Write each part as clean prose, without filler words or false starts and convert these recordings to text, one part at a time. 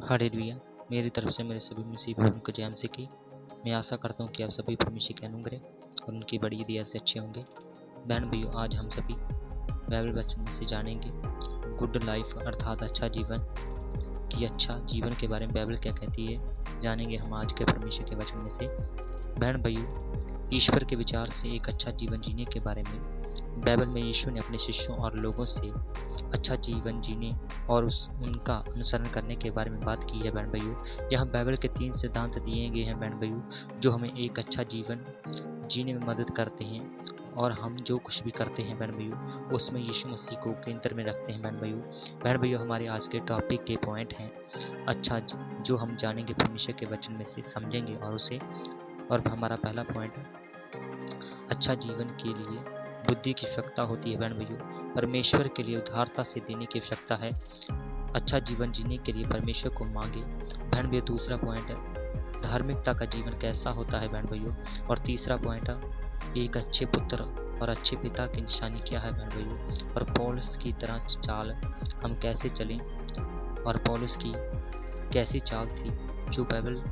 Hallelujah. मेरी तरफ से मेरे सभी मसीह भाइयों को जय मसीह की। मैं आशा करता हूँ कि आप सभी परमेश्वर के अनुग्रह और उनकी बड़ी दया से अच्छे होंगे। बहन भाइयों, आज हम सभी बाइबल वचन से जानेंगे गुड लाइफ अर्थात अच्छा जीवन की अच्छा जीवन के बारे में बाइबल क्या कहती है, जानेंगे हम आज के परमेश्वर के वचन में से। बहन भाइयों, ईश्वर के विचार से एक अच्छा जीवन जीने के बारे में बाइबल में यीशु ने अपने शिष्यों और लोगों से अच्छा जीवन जीने और उनका अनुसरण करने के बारे में बात की है। बहन भाइयों, यहाँ बाइबल के 3 सिद्धांत दिए गए हैं बहन भाइयों, जो हमें एक अच्छा जीवन जीने में मदद करते हैं और हम जो कुछ भी करते हैं बहन भाइयों, उसमें यीशु मसीह को केंद्र में रखते हैं। बहन भाइयों, हमारे आज के टॉपिक के पॉइंट हैं अच्छा जो हम जानेंगे परमेश्वर के वचन में से समझेंगे और हमारा पहला पॉइंट है अच्छा जीवन के लिए बुद्धि की आवश्यकता होती है। बहन भाइयों, परमेश्वर के लिए उदारता से देने की आवश्यकता है। अच्छा जीवन जीने के लिए परमेश्वर को मांगे। बहन भाइयों, दूसरा पॉइंट है धार्मिकता का जीवन कैसा होता है बहन भाइयों, और तीसरा पॉइंट है एक अच्छे पुत्र और अच्छे पिता की निशानी क्या है बहन भाइयों, और पौलुस की तरह चाल हम कैसे चलें, और पौलुस की कैसी चाल थी जो बाइबल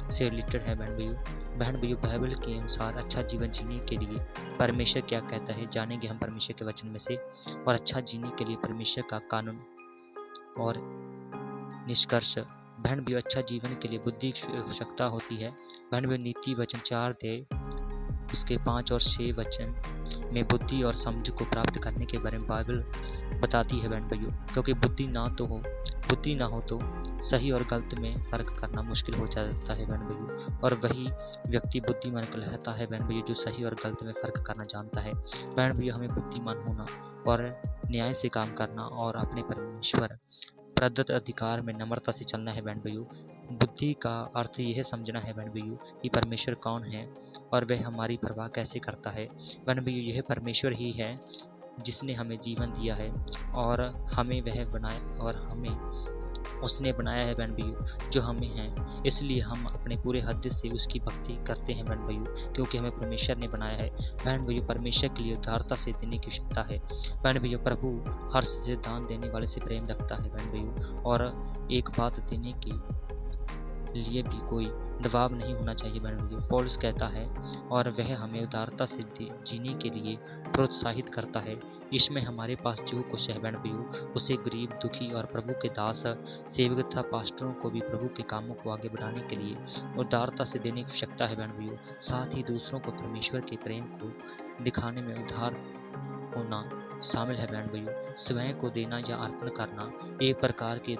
से रिलेटेड है। बहन भाइयों, बाइबल के अनुसार अच्छा जीवन जीने के लिए परमेश्वर क्या कहता है, जानेंगे हम परमेश्वर के वचन में से। और अच्छा जीने के लिए परमेश्वर का कानून और निष्कर्ष। बहन भाइयों, अच्छा जीवन के लिए बुद्धि की आवश्यकता होती है। बहन भाइयों, नीति वचन 4 अध्याय उसके 5 और 6 वचन में बुद्धि और समझ को प्राप्त करने के बारे में बाइबल बताती है। बहन भाइयों, क्योंकि बुद्धि ना हो तो सही और गलत में फ़र्क करना मुश्किल हो जाता है बहन भाइयों, और वही व्यक्ति बुद्धिमान कहलाता है बहन भाइयों, जो सही और गलत में फ़र्क करना जानता है। बहन भाइयों, हमें बुद्धिमान होना और न्याय से काम करना और अपने परमेश्वर प्रदत्त अधिकार में नम्रता से चलना है। बहन भाइयों, बुद्धि का अर्थ यह समझना है बहन भाइयों कि परमेश्वर कौन है और वह हमारी परवाह कैसे करता है। बहन भाइयों, यह परमेश्वर ही है जिसने हमें जीवन दिया है और हमें वह बनाया और हमें उसने बनाया है बहन भाइयों, जो हमें हैं। इसलिए हम अपने पूरे हृदय से उसकी भक्ति करते हैं बहन भाइयों, क्योंकि हमें परमेश्वर ने बनाया है। बहन भाइयों, परमेश्वर के लिए उदारता से देने की आवश्यकता है। बहन भाइयों, प्रभु हर से दान देने वाले से प्रेम रखता है बहन भाइयों, और एक बात देने के लिए भी कोई दबाव नहीं होना चाहिए। बहन भाइयों, पौलुस कहता है और वह हमें उदारता से जीने के लिए प्रोत्साहित करता है। इसमें हमारे पास जो कुछ है बहन भाइयों, उसे गरीब, दुखी और प्रभु के दास, सेवक तथा पास्टरों को भी प्रभु के कामों को आगे बढ़ाने के लिए उदारता से देने की आवश्यकता है बहन भाइयों। साथ ही दूसरों को परमेश्वर के प्रेम को दिखाने में उदार होना शामिल है। बहन भाइयों, स्वयं को देना या अर्पण करना एक प्रकार की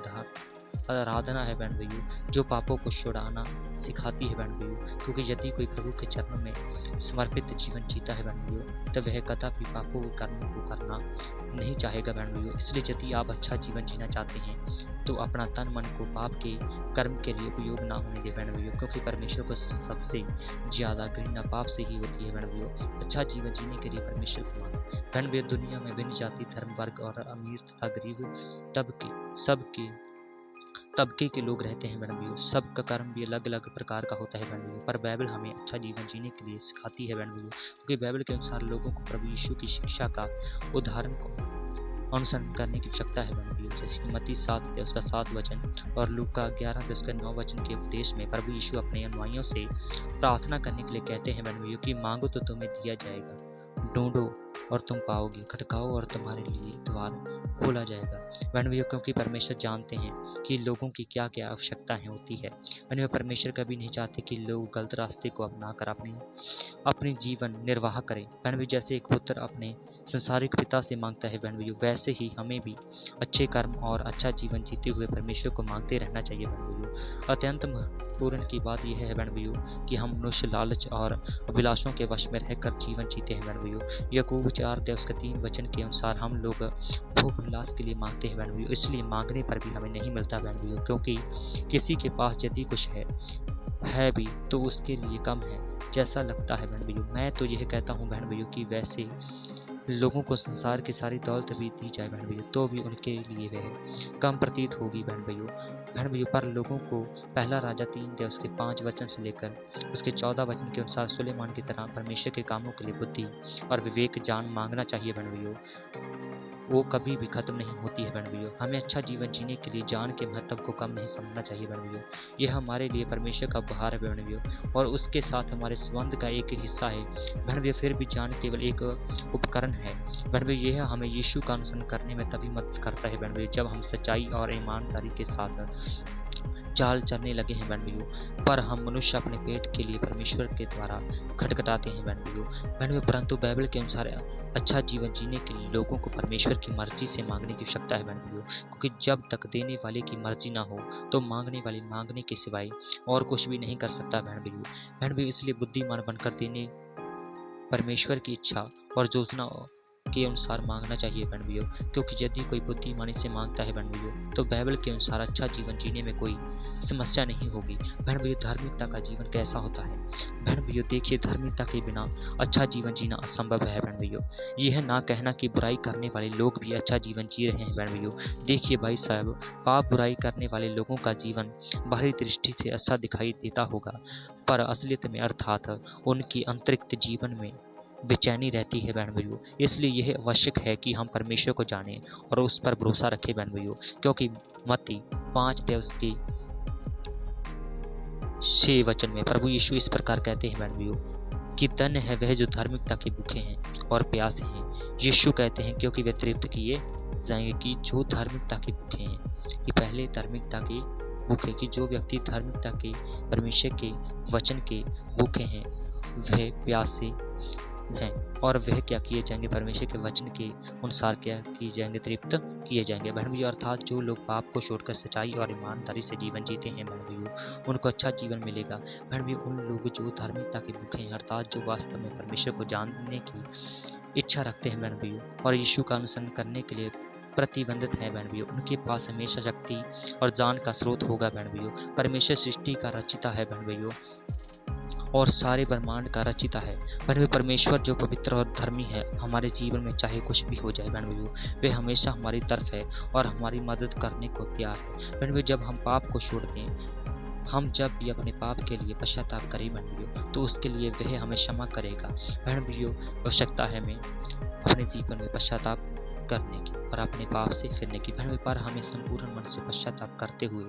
आराधना है बहन भाइयों, जो पापों को छुड़ाना सिखाती है बहन भाइयों, क्योंकि यदि कोई प्रभु के चरणों में समर्पित जीवन जीता है बहन भाइयों, तो वह कदापि पापों के कर्मों को करना नहीं चाहेगा बहन भाइयों। इसलिए यदि आप अच्छा जीवन जीना चाहते हैं तो अपना तन मन को पाप के कर्म के लिए उपयोग ना होने दे बहन भाइयों, क्योंकि परमेश्वर को सबसे ज़्यादा घृणा पाप से ही होती है बहन भाइयों। अच्छा जीवन जीने के लिए परमेश्वर को मांगे। बहन भाइयों, दुनिया में भिन्न जाति, धर्म, वर्ग और अमीर तथा गरीब तबके के लोग रहते हैं बहन भाइयों। सबका कर्म भी अलग अलग प्रकार का होता है बहन भाइयों, पर बाइबल हमें अच्छा जीवन जीने के लिए सिखाती है बहन भाइयों, क्योंकि बाइबल के अनुसार लोगों को प्रभु यीशु की शिक्षा का उदाहरण को अनुसरण करने की आवश्यकता है बहन भाइयों, जैसे कि मत्ती 7 उसका 7 वचन और लूका 11 उसका 9 वचन के उपदेश में प्रभु यीशु अपने अनुयायियों से प्रार्थना करने के लिए कहते हैं बहन भाइयों कि मांगो तो तुम्हें दिया जाएगा, ढूंढो और तुम पाओगे, खटकाओ और तुम्हारे लिए द्वार खोला जाएगा। बहन भाइयों, क्योंकि परमेश्वर जानते हैं कि लोगों की क्या क्या आवश्यकताएं होती है। बहन भाइयों, परमेश्वर कभी नहीं चाहते कि लोग गलत रास्ते को अपनाकर अपने जीवन निर्वाह करें। बहन भाइयों, जैसे एक पुत्र अपने संसारिक पिता से मांगता है बहन भाइयों, वैसे ही हमें भी अच्छे कर्म और अच्छा जीवन जीते हुए परमेश्वर को मांगते रहना चाहिए बहन भाइयों। अत्यंत महत्वपूर्ण की बात यह है बहन भाइयों कि हम मनुष्य लालच और अभिलाषों के वश में रहकर जीवन जीते हैं बहन भाइयों। याकूब 4:3 वचन के अनुसार हम लोग भोग विलास के लिए मांगते हैं बहन भाइयों, इसलिए मांगने पर भी हमें नहीं मिलता बहन भाइयों, क्योंकि किसी के पास यदि कुछ है भी तो उसके लिए कम है जैसा लगता है बहन भाइयों। मैं तो यह कहता हूँ बहन भाइयों कि लोगों को संसार की सारी दौलत भी दी जाए बहन भैया, तो भी उनके लिए वह कम प्रतीत होगी बहन भैया। बहन भैया, पर लोगों को पहला राजा 3 अध्याय उसके 5 वचन से लेकर उसके 14 वचन के अनुसार सुलेमान की तरह परमेश्वर के कामों के लिए बुद्धि और विवेक जान मांगना चाहिए बहन भैया। वो कभी भी खत्म नहीं होती है बहन भैया। हमें अच्छा जीवन जीने के लिए जान के महत्व को कम नहीं समझना चाहिए बहन भैया। यह हमारे लिए परमेश्वर का उपहार है बहन भैया, और उसके साथ हमारे संबंध का एक हिस्सा है बहन भैया। फिर भी जान केवल एक उपकरण है बहन भैया। यह हमें यीशु का अनुसरण करने में तभी मदद करता है बहन भैया, जब हम सच्चाई और ईमानदारी के साथ चाल चलने लगे हैं बहन भैया। पर हम मनुष्य अपने पेट के लिए परमेश्वर के द्वारा खटखटाते हैं बहन भैया। परंतु बाइबल के अनुसार अच्छा जीवन जीने के लिए लोगों को परमेश्वर की मर्जी से मांगने की आवश्यकता है बहन भैया, क्योंकि जब तक देने वाले की मर्जी ना हो तो मांगने वाले मांगने के सिवाय और कुछ भी नहीं कर सकता बहन भैया। इसलिए बुद्धिमान बनकर देने परमेश्वर की इच्छा और योजना के अनुसार मांगना चाहिए बहन भैया, क्योंकि यदि कोई बुद्धिमानी से मांगता है बहन भैया तो बाइबल के अनुसार अच्छा जीवन जीने में कोई समस्या नहीं होगी बहन भैया। धार्मिकता का जीवन कैसा होता है बहन भैया? देखिए, धार्मिकता के बिना अच्छा जीवन जीना असंभव है बहन भैया। यह ना कहना कि बुराई करने वाले लोग भी अच्छा जीवन जी रहे हैं बहन भैया। देखिए भाई साहब, पाप बुराई करने वाले लोगों का जीवन बाहरी दृष्टि से अच्छा दिखाई देता होगा, पर असलियत में अर्थात उनकी अंतरिक्त जीवन में बेचैनी रहती है बहन भैया। इसलिए यह आवश्यक है कि हम परमेश्वर को जानें और उस पर भरोसा रखें बहन भैया, क्योंकि मत्ती 5 अध्याय उसके 6 वचन में प्रभु यीशु इस प्रकार कहते हैं बहन भैया कि धन्य है वह जो धार्मिकता के भूखे हैं और प्यासे हैं। यीशु कहते हैं क्योंकि वे तृप्त किए जाएंगे। कि जो धार्मिकता के भूखे हैं, कि पहले धार्मिकता के भूखे, कि जो व्यक्ति धार्मिकता के परमेश्वर के वचन के भूखे हैं वह प्यासे हैं, और वह क्या किए जाएंगे? परमेश्वर के वचन के अनुसार क्या किए जाएंगे? तृप्त किए जाएंगे बहन भैया। अर्थात जो लोग पाप को छोड़कर सच्चाई और ईमानदारी से जीवन जीते हैं बहन भैया, उनको अच्छा जीवन मिलेगा बहन भैया। उन लोग जो धार्मिकता के भूखे हैं, अर्थात जो वास्तव में परमेश्वर को जानने की इच्छा रखते हैं बहन भैया और यीशु का अनुसरण करने के लिए प्रतिबंधित है बहन भैया, उनके पास हमेशा शक्ति और जान का स्रोत होगा बहन भैया। परमेश्वर सृष्टि का रचिता है बहन भैया और सारे ब्रह्मांड का रचिता है बहन। परमेश्वर जो पवित्र और धर्मी है, हमारे जीवन में चाहे कुछ भी हो जाए बहन भैया, वे हमेशा हमारी तरफ है और हमारी मदद करने को तैयार है बहन। जब हम पाप को छोड़ दें, हम जब भी अपने पाप के लिए पश्चाताप करें बहन भैया, तो उसके लिए वह हमें क्षमा करेगा बहन भैया। आवश्यकता है हमें अपने जीवन में पश्चाताप करने की और अपने पाप से फिरने की बहन। पर हमें संपूर्ण मन से पश्चाताप करते हुए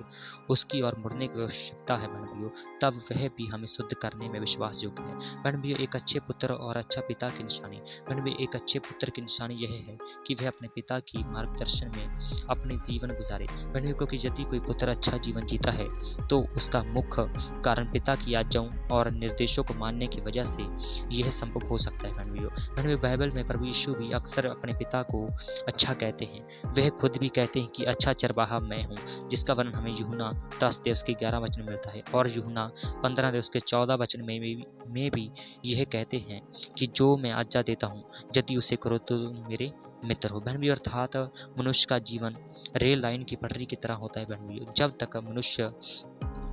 उसकी ओर मुड़ने की आवश्यकता है बहन भैया, तब वह भी हमें शुद्ध करने में विश्वास योग्य है बहन भैया। एक अच्छे पुत्र और अच्छा पिता की निशानी बहन भैया, एक अच्छे पुत्र की निशानी यह है कि वह अपने पिता की मार्गदर्शन में अपने जीवन गुजारे बहन भैया, क्योंकि यदि कोई पुत्र अच्छा जीवन जीता है तो उसका मुख्य कारण पिता की आज्ञाओं और निर्देशों को मानने की वजह से यह संभव हो सकता है बहन भैया। बाइबल में प्रभु यीशु भी अक्सर अपने पिता को अच्छा कहते हैं। वह खुद भी कहते हैं कि अच्छा चरवाहा मैं हूँ, जिसका वर्णन हमें यूहन्ना 10 अध्याय उसके 11 वचन में मिलता है, और यूहन्ना 15 अध्याय उसके 14 वचन में भी यह कहते हैं कि जो मैं आज्ञा देता हूँ यदि उसे करो तो तुम मेरे मित्र हो बहन भैया। अर्थात मनुष्य का जीवन रेल लाइन की पटरी की तरह होता है बहन भैया। जब तक मनुष्य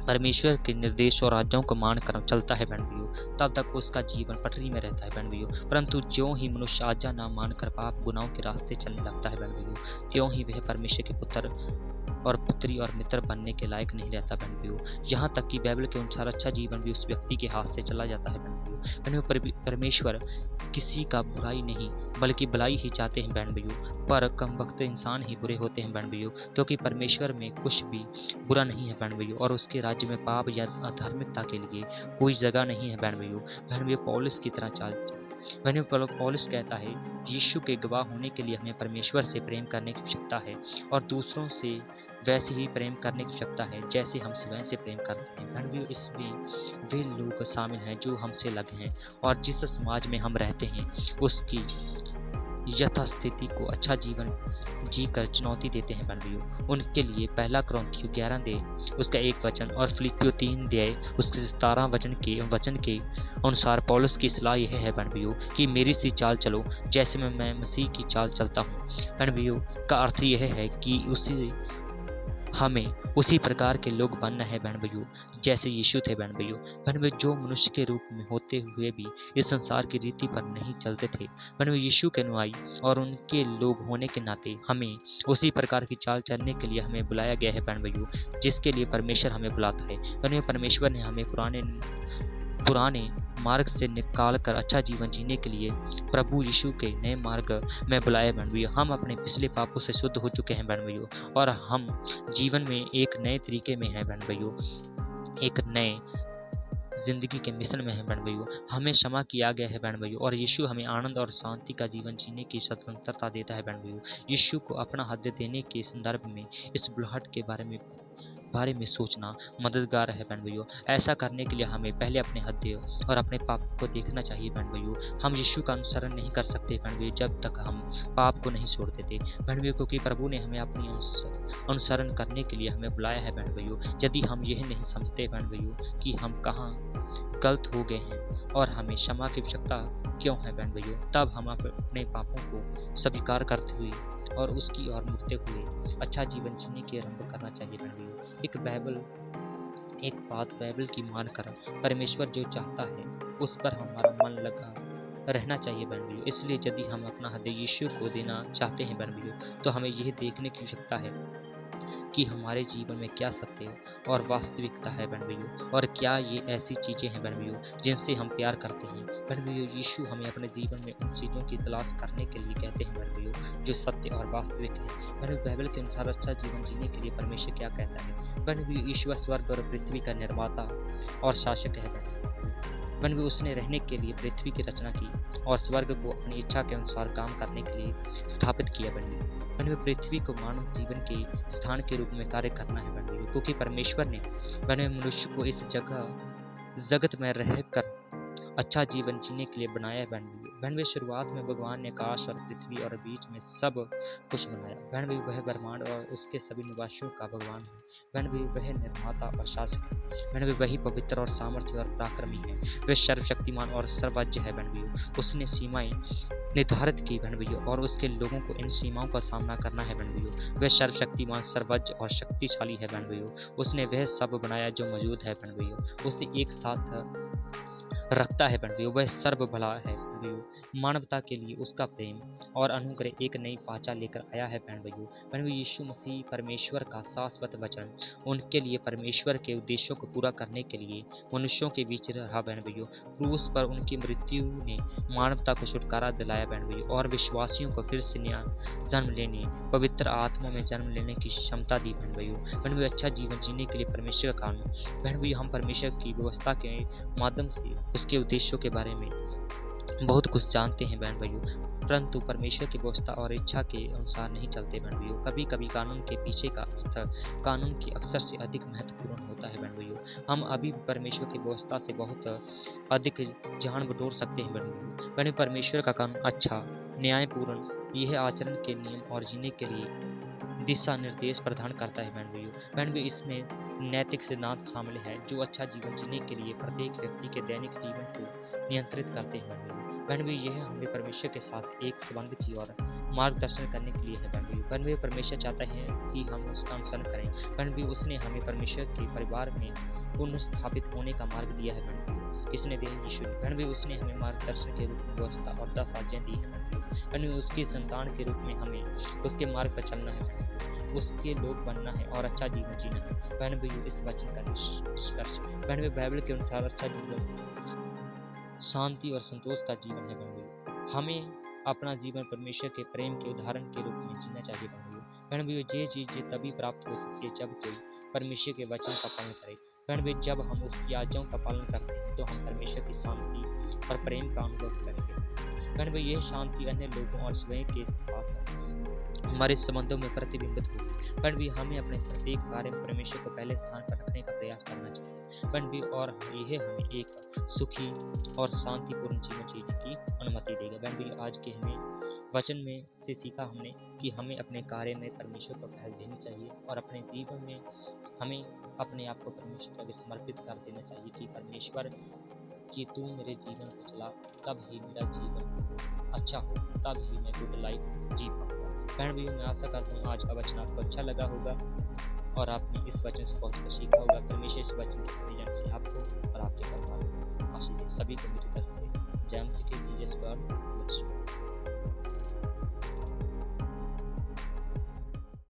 परमेश्वर के निर्देश और आज्ञाओं को मानकर चलता है बहन भैया, तब तक उसका जीवन पटरी में रहता है बहन भैया। परंतु ज्यों ही मनुष्य आज्ञा ना मानकर पाप गुनाहों के रास्ते चलने लगता है बहन भैया, त्यों ही वह परमेश्वर के पुत्र और पुत्री और मित्र बनने के लायक नहीं रहता बहन भैया। यहाँ तक कि बाइबल के अनुसार अच्छा जीवन भी उस व्यक्ति के हाथ से चला जाता है बहन भैया। परमेश्वर किसी का बुराई नहीं बल्कि भलाई ही चाहते हैं बहन भैया, पर कम वक्त इंसान ही बुरे होते हैं बहन भैया, क्योंकि परमेश्वर में कुछ भी बुरा नहीं है बहन भैया, और उसके राज्य में पाप या अधार्मिकता के लिए कोई जगह नहीं है बहन भैया। पौलुस की तरह चाल बहन पौलुस कहता है, यीशु के गवाह होने के लिए हमें परमेश्वर से प्रेम करने की आवश्यकता है और दूसरों से वैसे ही प्रेम करने की आवश्यकता है जैसे हम स्वयं से प्रेम करते हैं बहन भैया। इसमें वे लोग शामिल हैं जो हमसे अलग हैं और जिस समाज में हम रहते हैं उसकी यथास्थिति को अच्छा जीवन जीकर चुनौती देते हैं बहन भैया। उनके लिए पहला कुरिन्थियों 11 अध्याय उसका 1 वचन और फिलिप्पियों 3 अध्याय उसके 17 वचन के अनुसार पौलुस की सलाह यह है बहन भैया कि मेरी सी चाल चलो जैसे मैं मसीह की चाल चलता हूँ बहन भैया। का अर्थ यह है कि उसी हमें उसी प्रकार के लोग बनना है बहन भाइयों, जैसे यीशु थे बहन भाइयों। बहन भाइयों, जो मनुष्य के रूप में होते हुए भी इस संसार की रीति पर नहीं चलते थे, बहन भाइयों यीशु के अनुयायी और उनके लोग होने के नाते हमें उसी प्रकार की चाल चलने के लिए हमें बुलाया गया है बहन भाइयों, जिसके लिए परमेश्वर हमें बुलाता है। बहन भाइयों, परमेश्वर ने हमें पुराने मार्ग से निकाल कर अच्छा जीवन जीने के लिए प्रभु यीशु के नए मार्ग में बुलाए बहन भैया। हम अपने पिछले पापों से शुद्ध हो चुके हैं बहन भैया, और हम जीवन में एक नए तरीके में हैं बहन भैया, एक नए जिंदगी के मिशन में है बहन भैया। हमें क्षमा किया गया है बहन भैया, और यीशु हमें आनंद और शांति का जीवन जीने की स्वतंत्रता देता है बहन भैया। यीशु को अपना हृदय देने के संदर्भ में इस बुलाहट के बारे में सोचना मददगार है बहन भैया। ऐसा करने के लिए हमें पहले अपने हृदय और अपने पाप को देखना चाहिए बहन भैया। हम यीशु का अनुसरण नहीं कर सकते बहन भैया जब तक हम पाप को नहीं छोड़ देते बहन भैया, क्योंकि प्रभु ने हमें अपनी अनुसरण करने के लिए हमें बुलाया है बहन भैया। यदि हम यह नहीं समझते बहन भैया कि हम कहाँ गलत हो गए हैं और हमें क्षमा की आवश्यकता क्यों है बहन भैया, तब हम अपने पापों को स्वीकार करते हुए और उसकी ओर मुड़ते हुए अच्छा जीवन जीने की आरंभ करना चाहिए बहन भैया। एक बात बाइबल की मानकर परमेश्वर जो चाहता है उस पर हमारा मन लगा रहना चाहिए बहन भैया। इसलिए यदि हम अपना हृदय यीशु को देना चाहते हैं बहन भैया, तो हमें यह देखने की आवश्यकता है कि हमारे जीवन में क्या सत्य और वास्तविकता है बहन भैया, और क्या ये ऐसी चीज़ें हैं बहन भैया जिनसे हम प्यार करते हैं बहन भैया। यीशु हमें अपने जीवन में उन चीज़ों की तलाश करने के लिए कहते हैं बहन भैया जो सत्य और वास्तविक है बहन भैया। बाइबल के अनुसार अच्छा जीवन जीने के लिए परमेश्वर क्या कहता है बहन भैया। ईश्वर स्वर्ग और पृथ्वी का निर्माता और शासक है बहन भैया। उसने रहने के लिए पृथ्वी की रचना की और स्वर्ग को अपनी इच्छा के अनुसार काम करने के लिए स्थापित किया बहन भैया। पृथ्वी को मानव जीवन के स्थान के रूप में कार्य करना है बहन भैया, क्योंकि परमेश्वर ने मनुष्य को इस जगत में रहकर अच्छा जीवन जीने के लिए बनाया है बहन भैया। बहन भैया, शुरुआत में भगवान ने आकाश और पृथ्वी और बीच में सब कुछ बनाया बहन भैया। वह ब्रह्मांड और उसके सभी निवासियों का भगवान है बहन भैया। वह निर्माता और शासक है बहन भैया। वही पवित्र और सामर्थ्य और पराक्रमी है। वह सर्वशक्तिमान और सर्वज्ञ है बहन भैया। उसने सीमाएं निर्धारित की बहन भैया, और उसके लोगों को इन सीमाओं का सामना करना है बहन भैया। वह सर्वशक्तिमान, सर्वज्ञ और शक्तिशाली है बहन भैया। उसने वह सब बनाया जो मौजूद है बहन भैया, उसे एक साथ रखता है बहन भैया। वह सर्व भला है बहन भैया। मानवता के लिए उसका प्रेम और अनुग्रह एक नई पहचान लेकर आया है बहन भैया। बहन भैया, यीशु मसीह परमेश्वर का शाश्वत वचन उनके लिए परमेश्वर के उद्देश्यों को पूरा करने के लिए मनुष्यों के बीच रहा बहन भैया। क्रूस पर उनकी मृत्यु ने मानवता को छुटकारा दिलाया बहन भैया, और विश्वासियों को फिर से नया जन्म लेने, पवित्र आत्मा में जन्म लेने की क्षमता दी बहन भैया। बहन भैया, अच्छा जीवन जीने के लिए परमेश्वर का कानून बहन भैया, हम परमेश्वर की व्यवस्था के माध्यम से उसके उद्देश्यों के बारे में बहुत कुछ जानते हैं बहन भैया, परंतु परमेश्वर की व्यवस्था और इच्छा के अनुसार नहीं चलते बहन भैया। कभी कभी कानून के पीछे का अर्थ कानून की अक्सर से अधिक महत्वपूर्ण होता है बहन भैया। हम अभी भी परमेश्वर की व्यवस्था से बहुत अधिक जान बटोर सकते हैं बहन भैया। बहन, परमेश्वर का कानून अच्छा, न्यायपूर्ण, यह आचरण के नियम और जीने के लिए दिशा निर्देश प्रदान करता है बहन भैया। बहन भैया, इसमें नैतिक सिद्धांत शामिल है जो अच्छा जीवन जीने के लिए प्रत्येक व्यक्ति के दैनिक जीवन को नियंत्रित करते हैं बहन भैया। यह हमें परमेश्वर के साथ एक संबंध की ओर मार्गदर्शन करने के लिए है बहन भैया। बहन भैया, परमेश्वर चाहता है कि हम उसका अनुसरण करें बहन भैया। उसने हमें परमेश्वर के परिवार में पुनर्स्थापित होने का मार्ग दिया है बहन भैया। इसने दिया यीशु ने बहन भैया। उसने हमें मार्गदर्शन के रूप में व्यवस्था और 10 आज्ञाएं दी है बहन भैया। उसकी संतान के रूप में हमें उसके मार्ग पर चलना है, उसके लोग बनना है और अच्छा जीवन जीना है बहन भैया। इस वचन का निष्कर्ष बहन भैया, बाइबल के अनुसार अच्छा जीवन शांति और संतोष का जीवन है बहन भैया। हमें अपना जीवन परमेश्वर के प्रेम के उदाहरण के रूप में जीना चाहिए बहन भैया। बहन भैया, ये चीज़ें तभी प्राप्त हो सकती है जब कोई परमेश्वर के वचन का पालन करे बहन भैया। जब हम उसकी आज्ञाओं का पालन करते हैं तो हम परमेश्वर की शांति और प्रेम का अनुभव करेंगे बहन भैया। यह शांति अन्य लोगों और स्वयं के साथ हमारे संबंधों में प्रतिबिंबित होगी बहन भैया। हमें अपने प्रत्येक कार्य में परमेश्वर को पहले स्थान पर रखने का प्रयास करना चाहिए बहन भैया, और यह हमें एक सुखी और शांतिपूर्ण जीवन जीने की अनुमति देगा बहन भैया। आज के हमें वचन में से सीखा हमने कि हमें अपने कार्य में परमेश्वर को पहल देनी चाहिए, और अपने जीवन में हमें अपने आप को परमेश्वर के आगे समर्पित कर देना चाहिए कि परमेश्वर कि तू मेरे जीवन को चला, तब ही मेरा जीवन अच्छा हो, तब ही मैं गुड लाइफ जी पाऊंगा बहन भैया। मैं आशा करता हूँ आज का वचन आपको अच्छा लगा होगा, और आपने इस वचन से बहुत कुछ सीखा होगा। परमेश्वर इस वचन के परिजन से आपको और आपके परिवार को आशीष दे। सभी को मेरी तरफ से जय मसीह की। Jesus God bless you.